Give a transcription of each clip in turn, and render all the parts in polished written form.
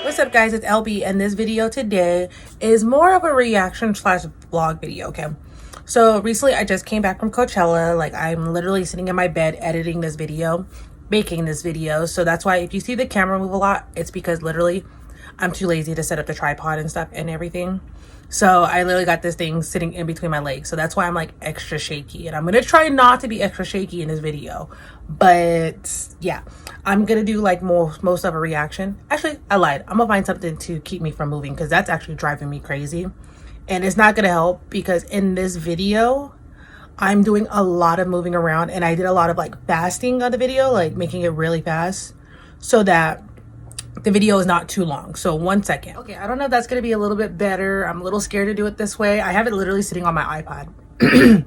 What's up, guys? It's LB, and this video today is more of a reaction slash vlog video. Okay, so recently I just came back from Coachella. Like, I'm literally sitting in my bed editing this video, making this video. So that's why if you see the camera move a lot, it's because literally I'm too lazy to set up the tripod and stuff and everything. So I literally got this thing sitting in between my legs. So that's why I'm like extra shaky. And I'm going to try not to be extra shaky in this video. But yeah, I'm going to do like most of a reaction. Actually, I lied. I'm going to find something to keep me from moving because that's actually driving me crazy. And it's not going to help because in this video, I'm doing a lot of moving around. And I did a lot of like fasting on the video, like making it really fast so that the video is not too long. So 1 second. Okay, I don't know if that's gonna be a little bit better. I'm a little scared to do it this way. I have it literally sitting on my iPod. And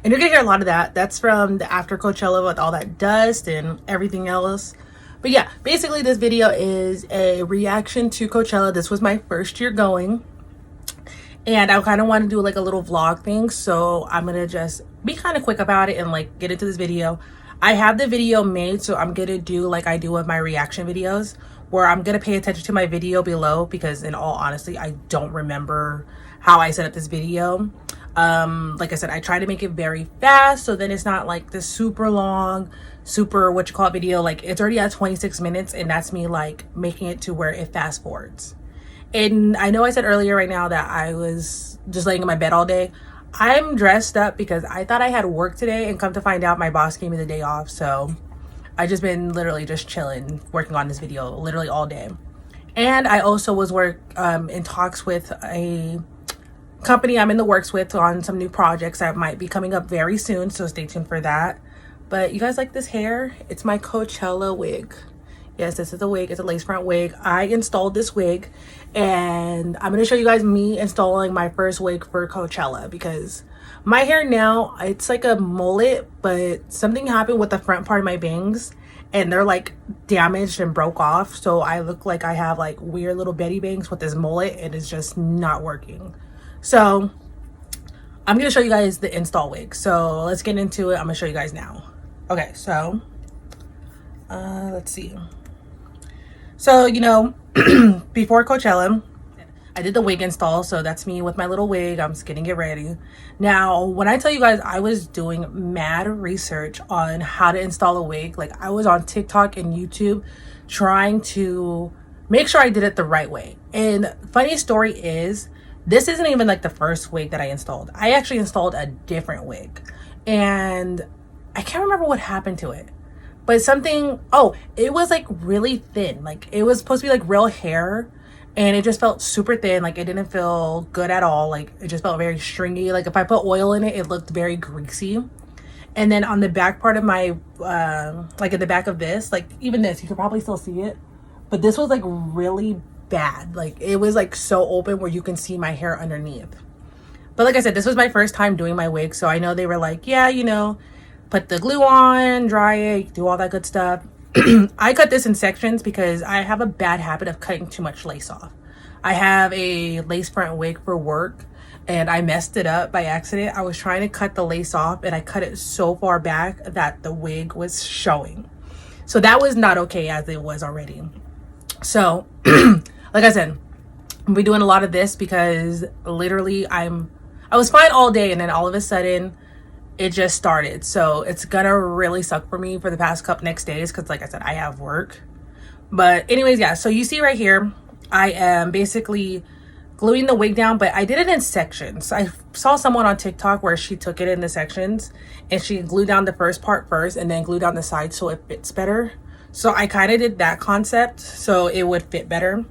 you're gonna hear a lot of that. That's from the after Coachella with all that dust and everything else. But yeah, basically this video is a reaction to Coachella. This was my first year going. And I kind of want to do like a little vlog thing. So I'm gonna just be kind of quick about it and like get into this video. I have the video made, so I'm gonna do like I do with my reaction videos, where I'm gonna pay attention to my video below because in all honesty, I don't remember how I set up this video. Like I said, I try to make it very fast, so then it's not like this super long, super video. Like, it's already at 26 minutes, and that's me like making it to where it fast forwards. And I know I said earlier right now that I was just laying in my bed all day. I'm dressed up because I thought I had work today, and come to find out my boss gave me the day off. So I just been literally just chilling, working on this video literally all day. And I also was in talks with a company I'm in the works with on some new projects that might be coming up very soon. So stay tuned for that. But you guys like this hair? It's my Coachella wig. Yes, this is a wig. It's a lace front wig. I installed this wig, and I'm going to show you guys me installing my first wig for Coachella because my hair now, it's like a mullet, but something happened with the front part of my bangs, and they're like damaged and broke off. So I look like I have like weird little Betty bangs with this mullet, and it's just not working. So I'm going to show you guys the install wig. So let's get into it. I'm going to show you guys now. Okay, so let's see. So, you know, before Coachella, I did the wig install. So that's me with my little wig. I'm just getting it ready. Now, when I tell you guys, I was doing mad research on how to install a wig. Like, I was on TikTok and YouTube trying to make sure I did it the right way. And funny story is, this isn't even like the first wig that I installed. I actually installed a different wig. And I can't remember what happened to it. But something, it was like really thin. Like, it was supposed to be like real hair, and it just felt super thin. Like, it didn't feel good at all. Like, it just felt very stringy. Like, if I put oil in it, it looked very greasy. And then on the back part of my, like in the back of this, like even this, you could probably still see it. But this was like really bad. Like, it was like so open where you can see my hair underneath. But like I said, this was my first time doing my wig. So I know they were like, yeah, you know, put the glue on, dry it, do all that good stuff. I cut this in sections because I have a bad habit of cutting too much lace off. I have a lace front wig for work, and I messed it up by accident. I was trying to cut the lace off, and I cut it so far back that the wig was showing. So that was not okay as it was already. So, like I said, I'll be doing a lot of this because literally I was fine all day, and then all of a sudden, it just started. So it's gonna really suck for me for the past couple next days because like I said, I have work. But anyways, yeah, so you see right here, I am basically gluing the wig down, but I did it in sections. I saw someone on TikTok where she took it in the sections, and she glued down the first part first and then glued down the side so it fits better. So I kind of did that concept so it would fit better.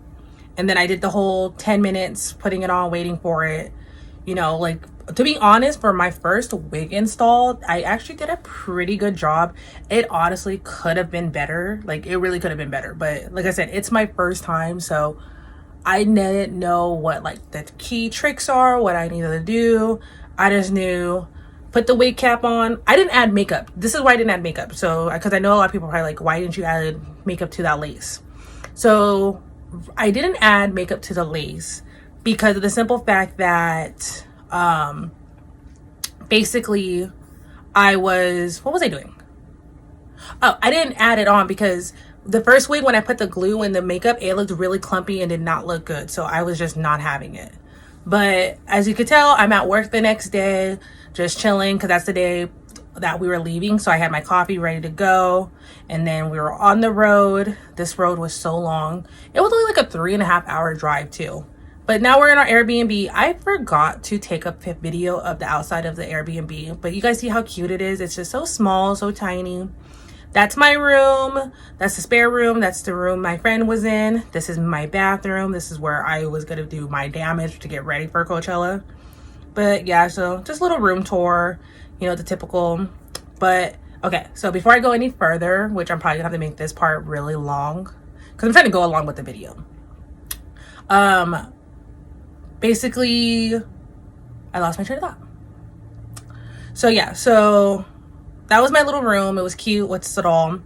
And then I did the whole 10 minutes putting it on, waiting for it. You know, like, to be honest, for my first wig install, I actually did a pretty good job. It honestly could have been better. Like, it really could have been better. But like I said, it's my first time, so I didn't know what like the key tricks are, what I needed to do. I just knew, put the wig cap on. I didn't add makeup. This is why I didn't add makeup. So, because I know a lot of people are probably like, why didn't you add makeup to that lace? So I didn't add makeup to the lace because of the simple fact that basically what was I doing? Oh, I didn't add it on because the first wig, when I put the glue and the makeup, it looked really clumpy and did not look good. So I was just not having it. But as you could tell, I'm at work the next day, just chilling, because that's the day that we were leaving. So I had my coffee ready to go, and then we were on the road. This road was so long. It was only like a 3.5 hour drive too. But now we're in our Airbnb. I forgot to take a video of the outside of the Airbnb, but you guys see how cute it is. It's just so small, so tiny. That's my room. That's the spare room. That's the room my friend was in. This is my bathroom. This is where I was going to do my damage to get ready for Coachella. But yeah, so just a little room tour, you know, the typical. But okay, so before I go any further, which I'm probably gonna have to make this part really long because I'm trying to go along with the video. Basically, I lost my train of thought. So yeah, so that was my little room. It was cute. What's it all?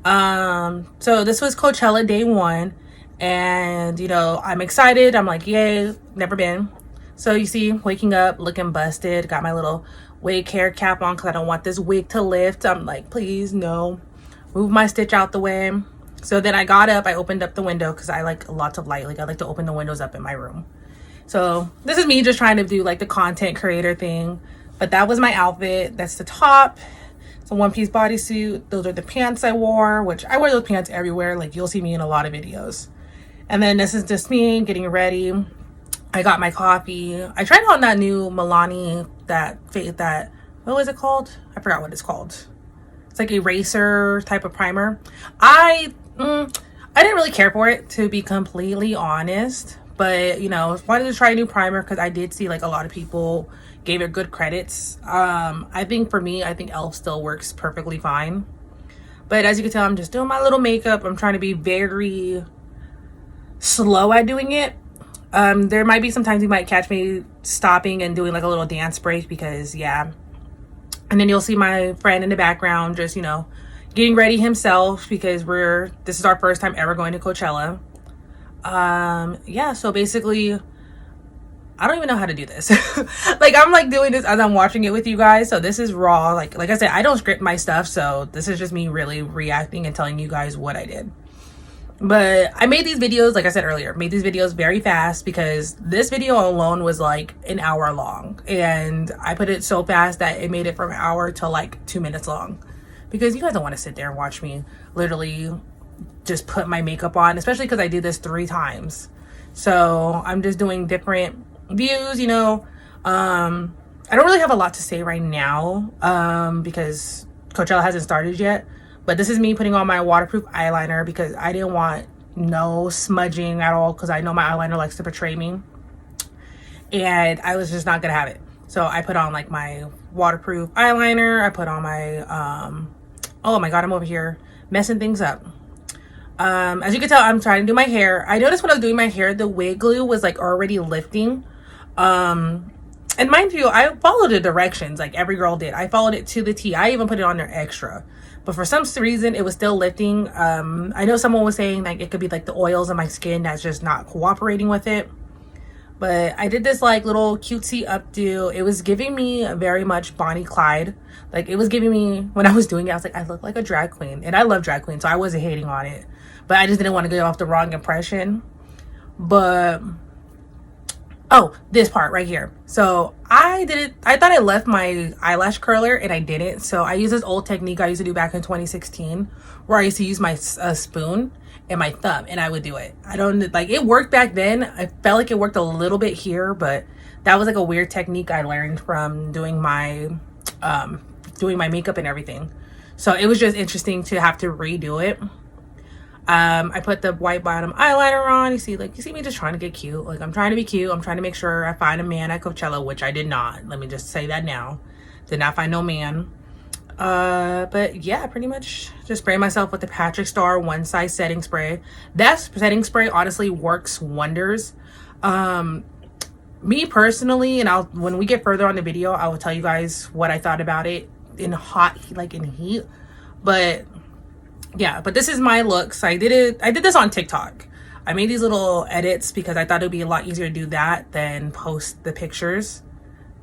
So this was Coachella day 1, and you know, I'm excited. I'm like, yay, never been. So you see, waking up looking busted, got my little wig hair cap on because I don't want this wig to lift. I'm like, please no, move my stitch out the way. So then I got up, I opened up the window because I like lots of light. Like I like to open the windows up in my room. So this is me just trying to do like the content creator thing. But that was my outfit. That's the top. It's a one-piece bodysuit. Those are the pants I wore, which I wear those pants everywhere. Like you'll see me in a lot of videos. And then this is just me getting ready. I got my coffee. I tried on that new Milani, that what was it called? I forgot what it's called. It's like eraser type of primer. I didn't really care for it, to be completely honest. But you know, wanted to try a new primer because I did see like a lot of people gave it good credits. I think for me, I think e.l.f. still works perfectly fine. But as you can tell, I'm just doing my little makeup. I'm trying to be very slow at doing it. There might be sometimes you might catch me stopping and doing like a little dance break because yeah. And then you'll see my friend in the background just, you know, getting ready himself because this is our first time ever going to Coachella. Yeah, so basically I don't even know how to do this. Like I'm like doing this as I'm watching it with you guys. So this is raw. Like I said, I don't script my stuff. So this is just me really reacting and telling you guys what I did. But I made these videos, like I said earlier, made these videos very fast because this video alone was like an hour long. And I put it so fast that it made it from an hour to like 2 minutes long. Because you guys don't want to sit there and watch me literally just put my makeup on, especially because I did this 3 times. So I'm just doing different views, you know. I don't really have a lot to say right now because Coachella hasn't started yet. But this is me putting on my waterproof eyeliner because I didn't want no smudging at all because I know my eyeliner likes to betray me. And I was just not going to have it. So I put on like my waterproof eyeliner. I put on my, oh my God, I'm over here messing things up. As you can tell, I'm trying to do my hair. I noticed when I was doing my hair, the wig glue was like already lifting. And mind you, I followed the directions like every girl did. I followed it to the T. I even put it on there extra. But for some reason, it was still lifting. I know someone was saying like it could be like the oils in my skin that's just not cooperating with it. But I did this like little cutesy updo. It was giving me very much Bonnie Clyde. Like it was giving me, when I was doing it, I was like, I look like a drag queen. And I love drag queens, so I wasn't hating on it. But I just didn't want to give off the wrong impression. But oh, this part right here. So I did it. I thought I left my eyelash curler and I didn't. So I used this old technique I used to do back in 2016 where I used to use my spoon and my thumb and I would do it. I don't like it worked back then. I felt like it worked a little bit here, but that was like a weird technique I learned from doing my makeup and everything. So it was just interesting to have to redo it. I put the white bottom eyeliner on. You see me just trying to get cute. Like I'm trying to be cute. I'm trying to make sure I find a man at Coachella, which I did not. Let me just say that now. Did not find no man. But yeah, pretty much just spray myself with the Patrick Star One Size setting spray. That setting spray honestly works wonders. Me personally, and when we get further on the video, I will tell you guys what I thought about it in heat. But yeah, but this is my looks. I did this on TikTok. I made these little edits because I thought it'd be a lot easier to do that than post the pictures.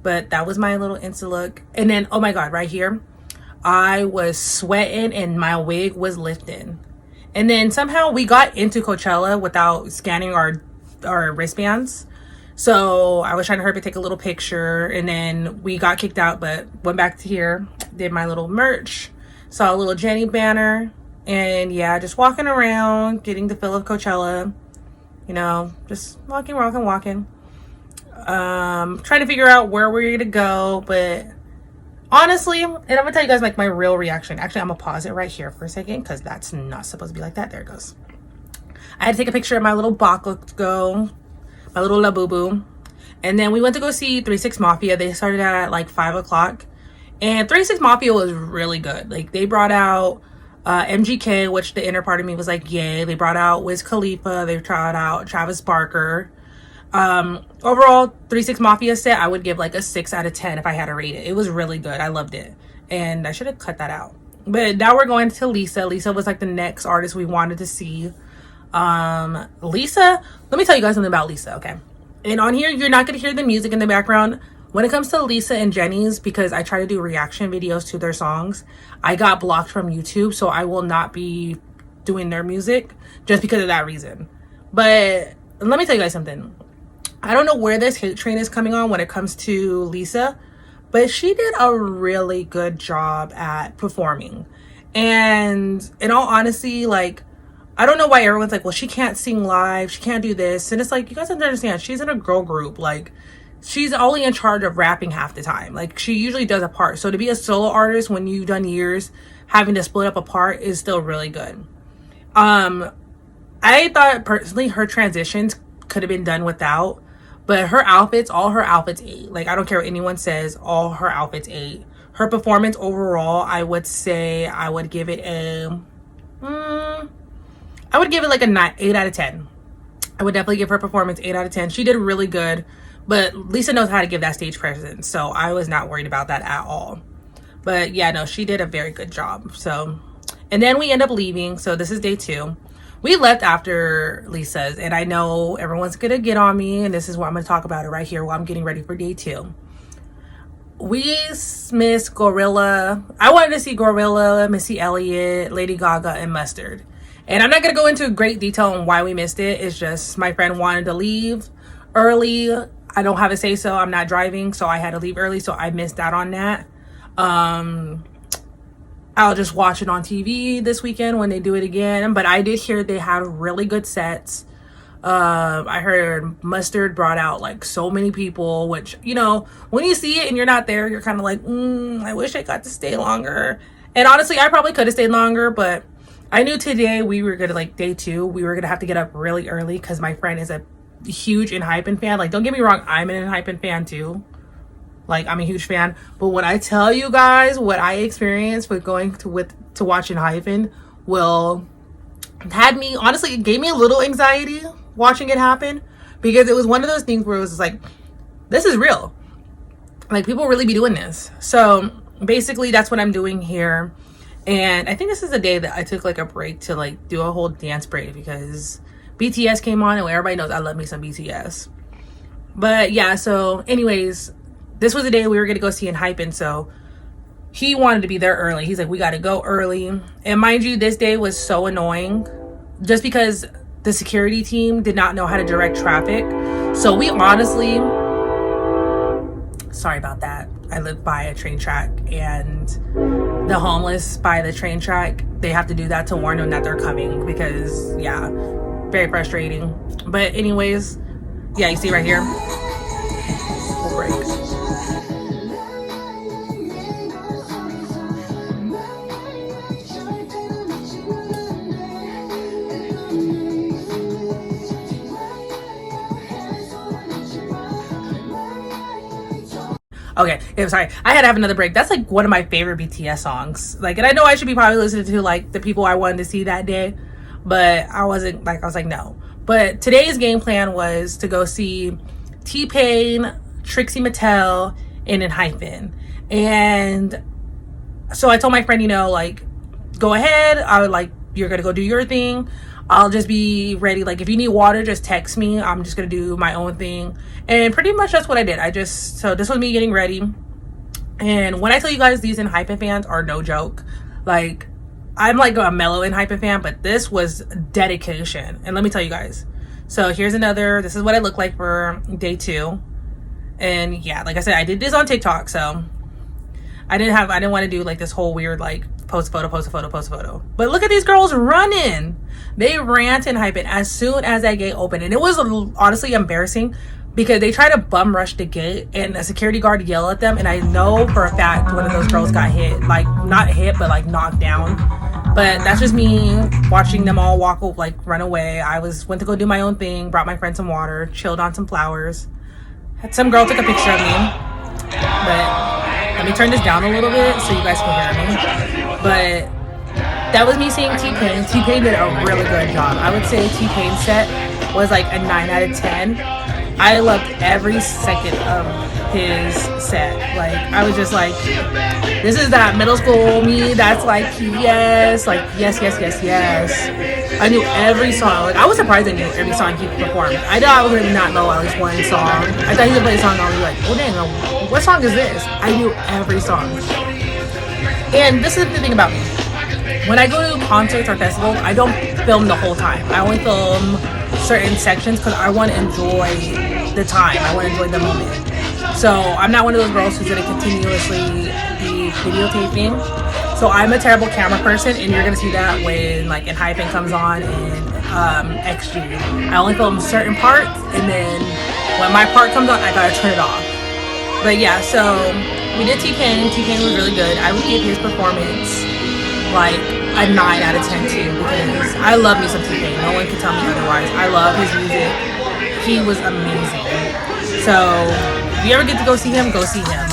But that was my little Insta look. And then, oh my God, right here, I was sweating and my wig was lifting. And then somehow we got into Coachella without scanning our wristbands. So I was trying to hurry to take a little picture, and then we got kicked out, but went back to here, did my little merch, saw a little Jenny banner, and yeah, just walking around, getting the feel of Coachella, you know, just walking. Trying to figure out where we're gonna go, but honestly, and I'm gonna tell you guys like my real reaction. Actually, I'm gonna pause it right here for a second because that's not supposed to be like that. There it goes. I had to take a picture of my little Bakugo, my little Labubu. And then we went to go see 3-6 Mafia. They started at like 5 o'clock. And 3-6 Mafia was really good. Like, they brought out MGK, which the inner part of me was like, yay. They brought out Wiz Khalifa. They brought out Travis Barker. Overall, 3-6 Mafia set, I would give like a 6 out of 10 if I had to rate it. It was really good. I loved it. And I should have cut that out. But now we're going to Lisa. Lisa was like the next artist we wanted to see. Lisa, let me tell you guys something about Lisa, okay? And on here, you're not going to hear the music in the background. When it comes to Lisa and Jenny's, because I try to do reaction videos to their songs, I got blocked from YouTube, so I will not be doing their music just because of that reason. But let me tell you guys something. I don't know where this hate train is coming on when it comes to Lisa, but she did a really good job at performing. And in all honesty, like, I don't know why everyone's like, well, she can't sing live, she can't do this. And it's like, you guys have to understand, she's in a girl group. Like, she's only in charge of rapping half the time. Like, she usually does a part. So to be a solo artist when you've done years having to split up a part is still really good. I thought personally her transitions could have been done without, but her outfits, all her outfits ate. Like, I don't care what anyone says, all her outfits ate. Her performance overall, I would say I would give it a I would give it like a 8 out of 10. I would definitely give her performance 8 out of 10. She did really good, but Lisa knows how to give that stage presence, so I was not worried about that at all. But yeah, no, she did a very good job. So, and then we end up leaving. So this is day 2. We left after Lisa's, and I know everyone's gonna get on me, and this is what I'm gonna talk about it right here while I'm getting ready for day 2. We missed Gorilla. I wanted to see Gorilla, Missy Elliott, Lady Gaga, and Mustard. And I'm not going to go into great detail on why we missed it. It's just my friend wanted to leave early. I don't have a say so. I'm not driving, so I had to leave early, so I missed out on that. I'll just watch it on TV this weekend when they do it again. But I did hear they have really good sets. I heard Mustard brought out like so many people, which, you know, when you see it and you're not there, you're kind of like, I wish I got to stay longer. And honestly, I probably could have stayed longer, but I knew today we were gonna, like, day 2, we were gonna have to get up really early because my friend is a huge Enhypen fan. Like, don't get me wrong, I'm an Enhypen fan too. Like, I'm a huge fan. But when I tell you guys what I experienced with going to watch Enhypen, well, had me, honestly, it gave me a little anxiety watching it happen, because it was one of those things where it was just like, this is real. Like, people really be doing this. So basically that's what I'm doing here. And I think this is the day that I took like a break to like do a whole dance break, because BTS came on, and everybody knows I love me some BTS. But yeah, so anyways, this was the day we were gonna go see Enhypen, so he wanted to be there early. He's like, we gotta go early. And mind you, this day was so annoying just because the security team did not know how to direct traffic. So we honestly, sorry about that. I live by a train track, and the homeless by the train track, they have to do that to warn them that they're coming, because yeah, very frustrating. But anyways, yeah, you see right here, we'll break. Okay, I'm sorry. I had to have another break. That's like one of my favorite BTS songs. Like, and I know I should be probably listening to like the people I wanted to see that day, but I wasn't. Like, I was like, no. But today's game plan was to go see T-Pain, Trixie Mattel, and Enhypen. And so I told my friend, you know, like, go ahead. I would like, you're gonna go do your thing. I'll just be ready. Like, if you need water, just text me. I'm just gonna do my own thing. And pretty much that's what I did. So this was me getting ready. And when I tell you guys, these Enhypen fans are no joke. Like, I'm like a mellow and hyping fan, but this was dedication. And let me tell you guys. So here's another, this is what I look like for day 2. And yeah, like I said, I did this on TikTok, so I didn't want to do like this whole weird like post a photo. But look at these girls running. They ran to hype it as soon as that gate opened. And it was honestly embarrassing because they tried to bum rush the gate and a security guard yelled at them. And I know for a fact one of those girls got hit, like not hit, but like knocked down. But that's just me watching them all run away. I went to go do my own thing, brought my friend some water, chilled on some flowers. Had some girl took a picture of me. But let me turn this down a little bit so you guys can hear me. But that was me seeing T-Pain. T-Pain did a really good job. I would say T-Pain's set was like a 9 out of 10. I loved every second of his set. Like, I was just like, this is that middle school me that's like, yes. I knew every song. Like, I was surprised I knew every song he performed. I thought I would not know at least one song. I thought he would play a song and I was like, oh dang, what song is this? I knew every song. And this is the thing about me. When I go to concerts or festivals, I don't film the whole time. I only film certain sections because I want to enjoy the time. I want to enjoy the moment. So I'm not one of those girls who's going to continuously be videotaping. So I'm a terrible camera person, and you're going to see that when like In Hyping comes on and XG. I only film certain parts, and then when my part comes on, I got to turn it off. But yeah, so we did T-Pain. T-Pain was really good. I would give his performance like a 9 out of 10 too, because I love me some T-Pain. No one can tell me otherwise. I love his music. He was amazing. So if you ever get to go see him, go see him.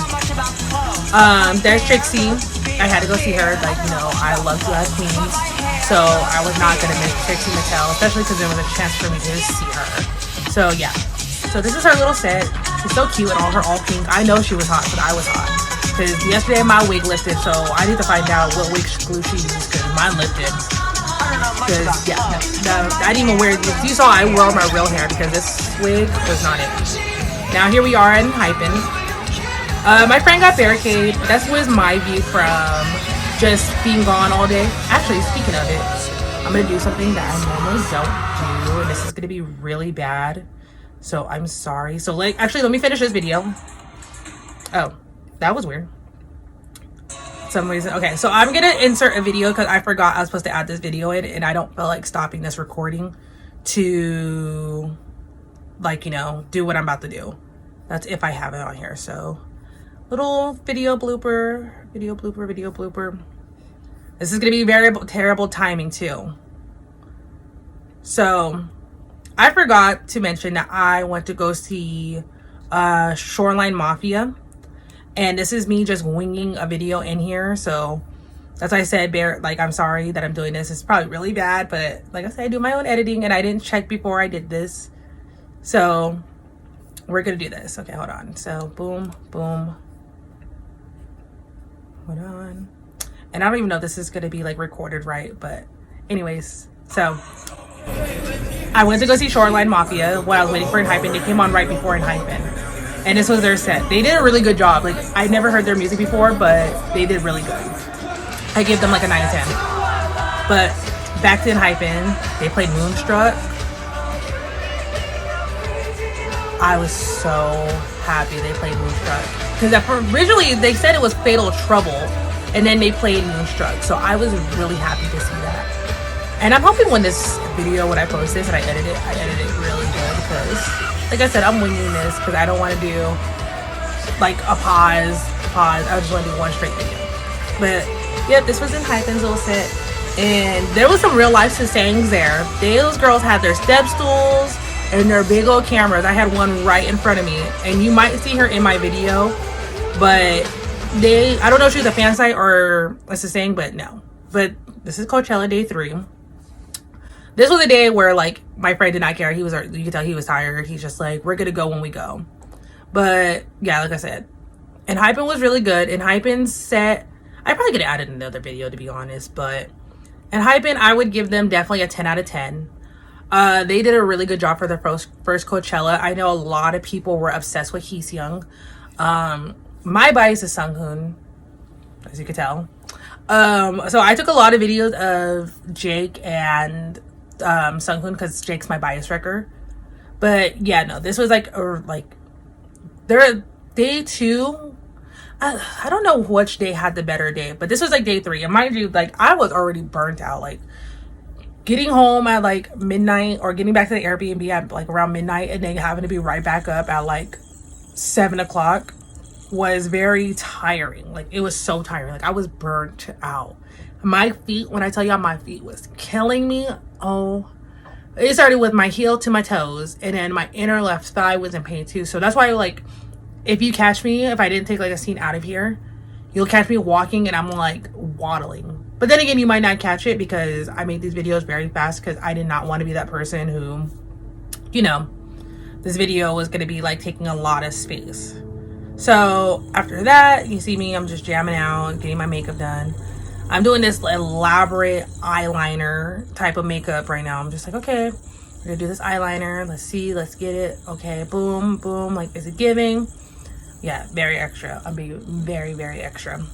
There's Trixie. I had to go see her. Like, you know, I love Drag Queens, so I was not gonna miss Trixie Mattel, especially because there was a chance for me to see her. So yeah. So this is her little set. She's so cute and all pink. I know she was hot, but I was hot. Because yesterday my wig lifted, so I need to find out what wig glue she used because mine lifted. Because, yeah, no, I didn't even wear it. You saw I wore my real hair because this wig was not it. Now here we are in Hypin'. My friend got barricade. That was my view from just being gone all day. Actually, speaking of it, I'm going to do something that I normally don't do, and this is going to be really bad. So I'm sorry. So like, actually, let me finish this video. Oh. That was weird. Some reason. Okay, so I'm gonna insert a video because I forgot I was supposed to add this video in, and I don't feel like stopping this recording to, like, you know, do what I'm about to do. That's if I have it on here. So, little video blooper. This is gonna be very terrible timing too. So, I forgot to mention that I went to go see Shoreline Mafia. And this is me just winging a video in here. So that's why I said, I'm sorry that I'm doing this. It's probably really bad. But like I said, I do my own editing. And I didn't check before I did this. So we're going to do this. Okay, hold on. So boom. Hold on. And I don't even know if this is going to be like recorded right. But anyways, so I went to go see Shoreline Mafia while I was waiting for In Hypin'. They came on right before In Hypin'. And this was their set. They did a really good job. Like, I never heard their music before, but they did really good. I give them like a 9 out of 10. But back to In Hypin', they played Moonstruck. I was so happy they played Moonstruck. Because originally they said it was Fatal Trouble, and then they played Moonstruck. So I was really happy to see that. And I'm hoping when this video, when I post this and I edit it really good, because like I said, I'm winging this because I don't want to do like a pause. I just want to do one straight video. But yeah, this was In Hypin's little set, and there was some real life sustains there. Those girls had their step stools and their big old cameras. I had one right in front of me, and you might see her in my video, but I don't know if she was a fan site or a sustain, but no. But this is Coachella day 3. This was a day where, like, my friend did not care. You could tell he was tired. He's just like, we're going to go when we go. But, yeah, like I said, In Hypin' was really good. In Hypin's set, I probably could have added another video, to be honest. But In Hypin', I would give them definitely a 10 out of 10. They did a really good job for their first Coachella. I know a lot of people were obsessed with Heeseyoung. My bias is Sunghoon, as you could tell. So I took a lot of videos of Jake and Sunghoon because Jake's my bias wrecker. But yeah, no, this was like they're day 2. I don't know which day had the better day, but this was like day 3. And mind you, like I was already burnt out. Like getting home at like midnight or getting back to the Airbnb at like around midnight and then having to be right back up at like 7 o'clock was very tiring. Like it was so tiring. Like I was burnt out. My feet, when I tell y'all my feet was killing me, oh, it started with my heel to my toes, and then my inner left thigh was in pain too. So that's why, like, if you catch me, if I didn't take like a scene out of here, you'll catch me walking and I'm like waddling. But then again, you might not catch it because I made these videos very fast because I did not want to be that person who, you know, this video was going to be like taking a lot of space. So after that, you see me, I'm just jamming out, getting my makeup done. I'm doing this elaborate eyeliner type of makeup right now. I'm just like, okay, we're gonna do this eyeliner. Let's see, let's get it. Okay, boom, boom. Like, is it giving? Yeah, very extra. I'm being very, very extra.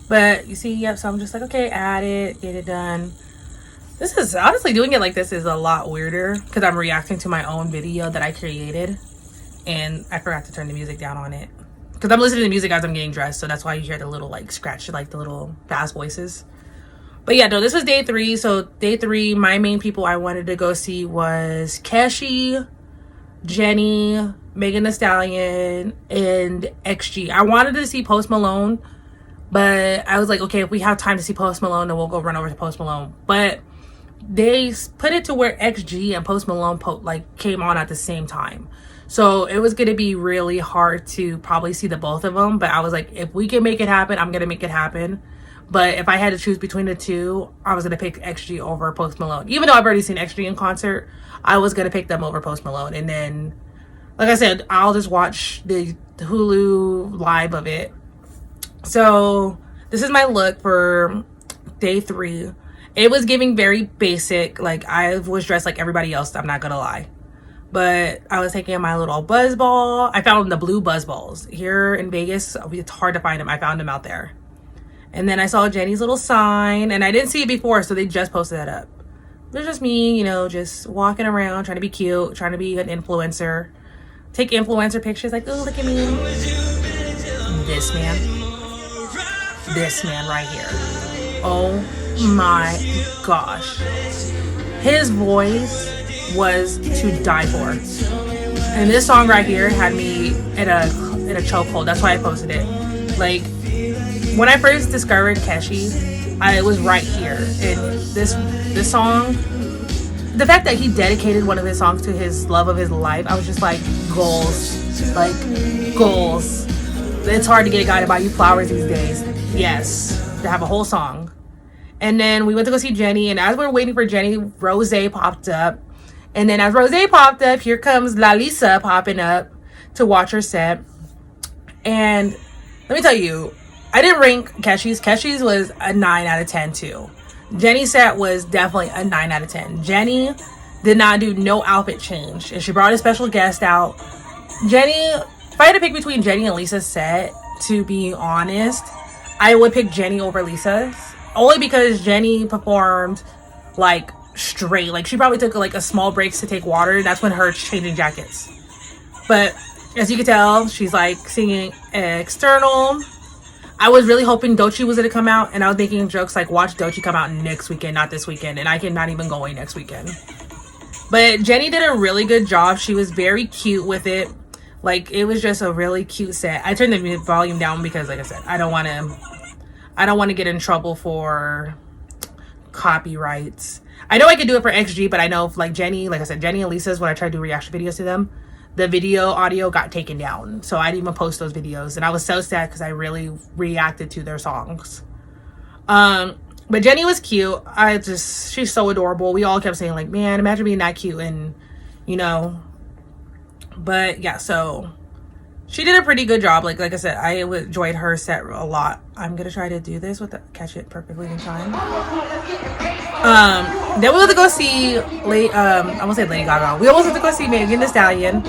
But you see, yep, so I'm just like, okay, add it, get it done. This is, honestly, doing it like this is a lot weirder because I'm reacting to my own video that I created. And I forgot to turn the music down on it. Because I'm listening to music as I'm getting dressed. So that's why you hear the little like scratch, like the little fast voices. But yeah, no, this was day 3. So day 3, my main people I wanted to go see was Keshi, Jenny, Megan Thee Stallion, and XG. I wanted to see Post Malone. But I was like, okay, if we have time to see Post Malone, then we'll go run over to Post Malone. But they put it to where XG and Post Malone came on at the same time. So it was going to be really hard to probably see the both of them. But I was like, if we can make it happen, I'm going to make it happen. But if I had to choose between the two, I was going to pick XG over Post Malone. Even though I've already seen XG in concert, I was going to pick them over Post Malone. And then, like I said, I'll just watch the Hulu live of it. So this is my look for day 3. It was giving very basic. Like I was dressed like everybody else. I'm not going to lie. But I was taking my little buzz ball. I found the blue buzz balls here in Vegas. It's hard to find them. I found them out there. And then I saw Jenny's little sign. And I didn't see it before, so they just posted that up. It was just me, you know, just walking around, trying to be cute, trying to be an influencer. Take influencer pictures like, oh, look at me. This man. This man right here. Oh my gosh. His voice was to die for, and this song right here had me in a chokehold. That's why I posted it. Like when I first discovered Keshi, I was right here. And this song, the fact that he dedicated one of his songs to his love of his life, I was just like, goals, like goals. It's hard to get a guy to buy you flowers these days. Yes, to have a whole song. And then we went to go see Jenny, and as we were waiting for Jenny, Rose popped up. And then as Rose popped up, here comes Lalisa popping up to watch her set. And let me tell you, I didn't rank Keshi's. Keshi's was a 9 out of 10 too. Jenny's set was definitely a 9 out of 10. Jenny did not do no outfit change. And she brought a special guest out. Jenny, if I had to pick between Jenny and Lisa's set, to be honest, I would pick Jenny over Lisa's. Only because Jenny performed like straight. Like she probably took like a small breaks to take water. That's when her changing jackets. But as you can tell, she's like singing external. I was really hoping Doechii was going to come out, and I was making jokes like, watch Doechii come out next weekend, not this weekend, and I cannot even go away next weekend. But Jenny did a really good job. She was very cute with it. Like it was just a really cute set. I turned the volume down because, like I said, I don't want to get in trouble for copyrights. I know I could do it for XG, but I know if like Jenny, like I said, Jenny and Lisa's, when I tried to do reaction videos to them, the video audio got taken down. So I didn't even post those videos. And I was so sad because I really reacted to their songs. But Jenny was cute. She's so adorable. We all kept saying like, man, imagine being that cute. And, you know, but yeah, so she did a pretty good job. Like I said, I enjoyed her set a lot. I'm going to try to do this catch it perfectly in time. Then we went to go see I won't say Lady Gaga. We almost went to go see Megan Thee Stallion,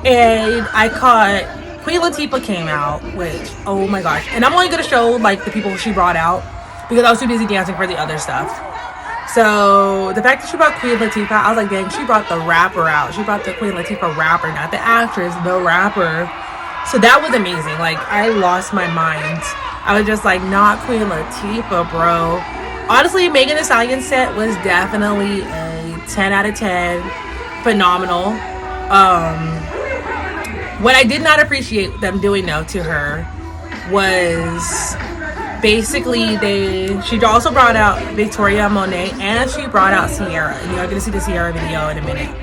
and I caught Queen Latifah came out, which, oh my gosh. And I'm only gonna show like the people she brought out because I was too busy dancing for the other stuff. So the fact that she brought Queen Latifah, I was like, dang, she brought the rapper out. She brought the Queen Latifah rapper, not the actress, the rapper. So that was amazing. Like, I lost my mind. I was just like, not Queen Latifah, bro. Honestly, Megan Thee Stallion set was definitely a 10 out of 10. Phenomenal. What I did not appreciate them doing though to her was basically she also brought out Victoria Monet and she brought out Sierra, and you're gonna see the Sierra video in a minute.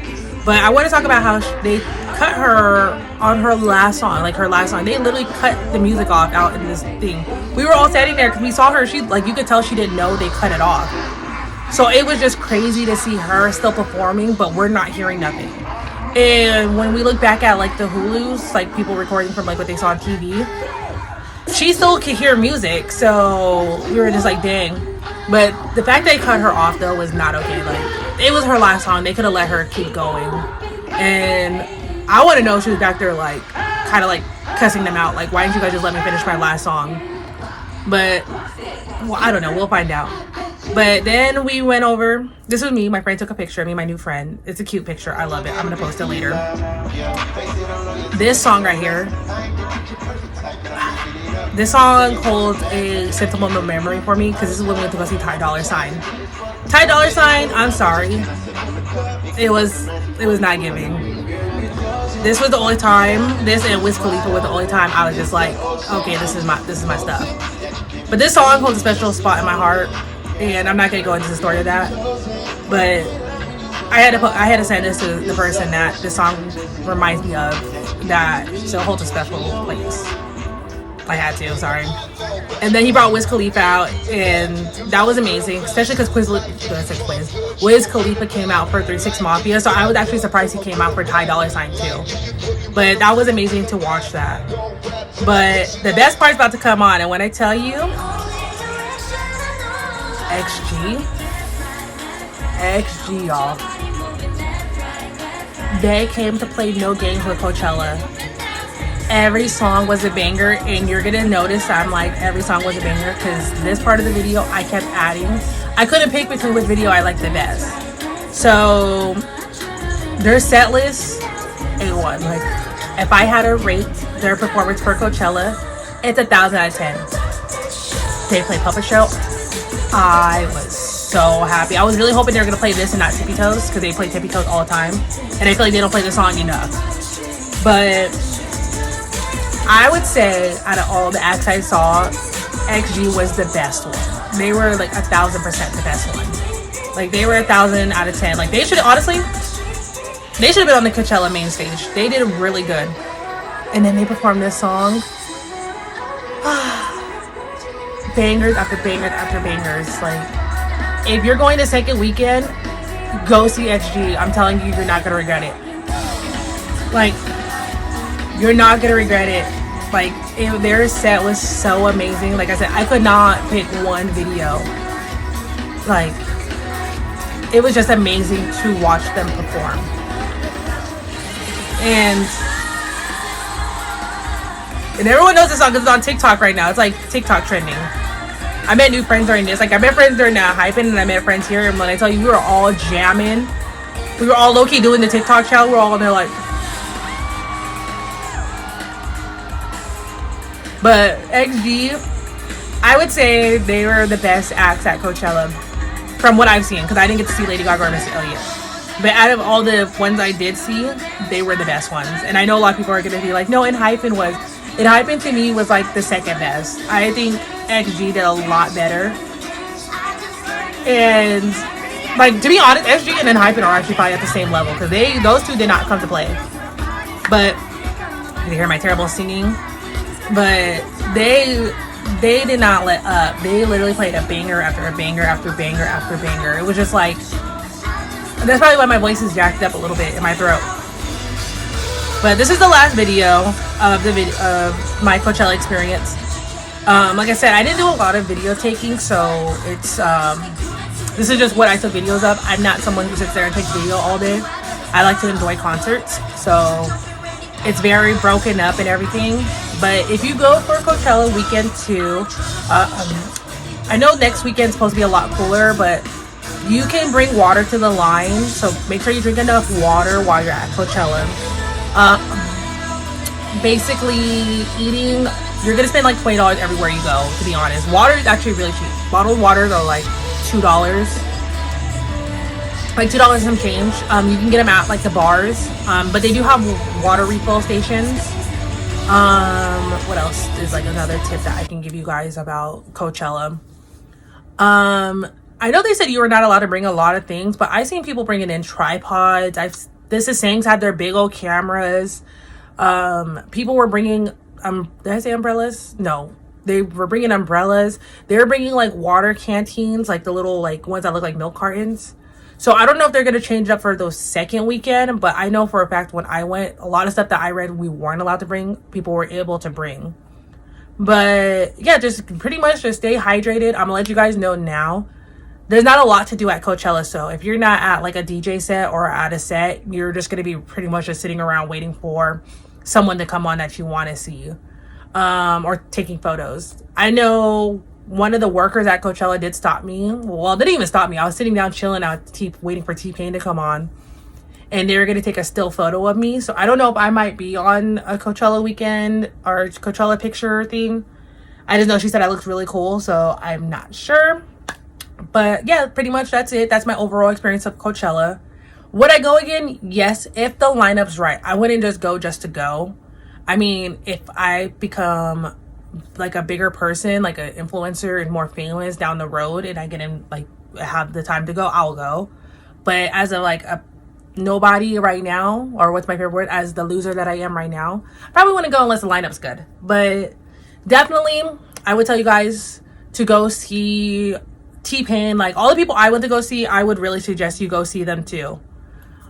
But I want to talk about how they cut her on her last song. Like her last song, they literally cut the music off out in this thing. We were all standing there because we saw her. She, like, you could tell she didn't know they cut it off. So it was just crazy to see her still performing, but we're not hearing nothing. And when we look back at like the Hulus, like people recording from like what they saw on TV, she still could hear music. So we were just like, dang. But the fact they cut her off though was not okay. Like, it was her last song. They could have let her keep going. And I want to know if she was back there like kind of like cussing them out. Like, why didn't you guys just let me finish my last song? But well, I don't know. We'll find out. But then we went over. This was me. My friend took a picture of me, my new friend. It's a cute picture. I love it. I'm going to post it later. This song right here. This song holds a sentimental memory for me because this is when we went to go see Ty Dolla $ign. Ty Dolla $ign, I'm sorry. It was not giving. This was the only time. This and Wiz Khalifa was the only time I was just like, okay, this is my stuff. But this song holds a special spot in my heart. And I'm not gonna go into the story of that, but I had to send this to the person that this song reminds me of, that still holds a special place. I had to, sorry. And then he brought Wiz Khalifa out, and that was amazing, especially because Wiz Khalifa came out for 3 6 Mafia, so I was actually surprised he came out for Ty Dolla $ign too. But that was amazing to watch that. But the best part's about to come on, and when I tell you, XG, y'all. They came to play no games with Coachella. Every song was a banger, and you're gonna notice I'm like, every song was a banger because this part of the video I kept adding. I couldn't pick between which video I liked the best. So their set list, A1. Like, if I had to rate their performance for Coachella, it's 1,000 out of 10. They played Puppet Show. I was so happy. I was really hoping they were going to play this and not Tippy Toes, because they play Tippy Toes all the time. And I feel like they don't play the song enough. But I would say, out of all the acts I saw, XG was the best one. They were like 1,000% the best one. Like, they were 1,000 out of 10. Like, they should, honestly, they should have been on the Coachella main stage. They did really good. And then they performed this song. Bangers after bangers after bangers. Like, if you're going to second weekend, go see XG. I'm telling you, you're not gonna regret it. Like, you're not gonna regret it. Like, their set was so amazing. Like I said, I could not pick one video. Like, it was just amazing to watch them perform. And everyone knows this song because it's on TikTok right now. It's like TikTok trending. I met new friends during this. Like, I met friends during Hyping, and I met friends here. And when I tell you, we were all jamming. We were all low-key doing the TikTok challenge. We were all in there like. But XG, I would say they were the best acts at Coachella from what I've seen, because I didn't get to see Lady Gaga or Missy Elliott. But out of all the ones I did see, they were the best ones. And I know a lot of people are going to be like, no, Hyping to me was like the second best. I think XG did a lot better. And like, to be honest, XG and Hyping are actually probably at the same level, because those two did not come to play. But you hear my terrible singing. But they did not let up. They literally played a banger after a banger after banger after banger. It was just like, that's probably why my voice is jacked up a little bit in my throat. But this is the last video of my Coachella experience. Like I said, I didn't do a lot of video taking, so it's this is just what I took videos of. I'm not someone who sits there and takes video all day. I like to enjoy concerts, so it's very broken up and everything. But if you go for Coachella weekend 2, I know next weekend's supposed to be a lot cooler, but you can bring water to the line, so make sure you drink enough water while you're at Coachella. Basically, eating, you're gonna spend like $20 everywhere you go, to be honest. Water is actually really cheap. Bottled waters are like $2, like $2 and some change. You can get them at like the bars, but they do have water refill stations. What else is like another tip that I can give you guys about Coachella? I know they said you were not allowed to bring a lot of things, but I've seen people bringing in tripods. This is Sangs had their big old cameras. People were bringing, did I say umbrellas? No, they were bringing umbrellas. They were bringing like water canteens, like the little like ones that look like milk cartons. So I don't know if they're going to change it up for those second weekend, but I know for a fact when I went, a lot of stuff that I read we weren't allowed to bring, people were able to bring. But yeah, just pretty much just stay hydrated. I'm gonna let you guys know now. There's not a lot to do at Coachella, so if you're not at like a DJ set or at a set, you're just going to be pretty much just sitting around waiting for someone to come on that you want to see, or taking photos. I know one of the workers at Coachella did stop me. Well, they didn't even stop me. I was sitting down chilling out, waiting for T-Pain to come on, and they were going to take a still photo of me. So I don't know if I might be on a Coachella weekend or Coachella picture thing. I just know she said I looked really cool, so I'm not sure. But yeah, pretty much that's it. That's my overall experience of Coachella. Would I go again? Yes, if the lineup's right. I wouldn't just go just to go. I mean, if I become like a bigger person, like an influencer and more famous down the road, and I get in like have the time to go, I'll go. But as a like a nobody right now, or what's my favorite word, as the loser that I am right now, I probably wouldn't go unless the lineup's good. But definitely, I would tell you guys to go see T-Pain. Like all the people I went to go see, I would really suggest you go see them too.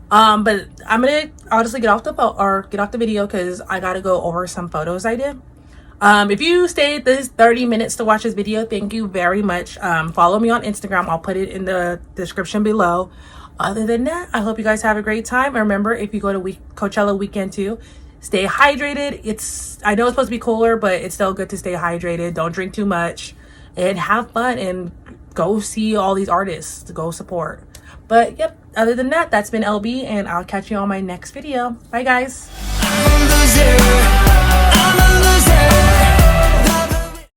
But I'm gonna honestly get off the video because I gotta go over some photos I did. If you stayed this 30 minutes to watch this video, thank you very much. Follow me on Instagram. I'll put it in the description below. Other than that, I hope you guys have a great time. And remember, if you go to Coachella weekend too, stay hydrated. I know it's supposed to be cooler, but it's still good to stay hydrated. Don't drink too much and have fun and go see all these artists to go support. But yep, other than that, that's been LB, and I'll catch you on my next video. Bye guys.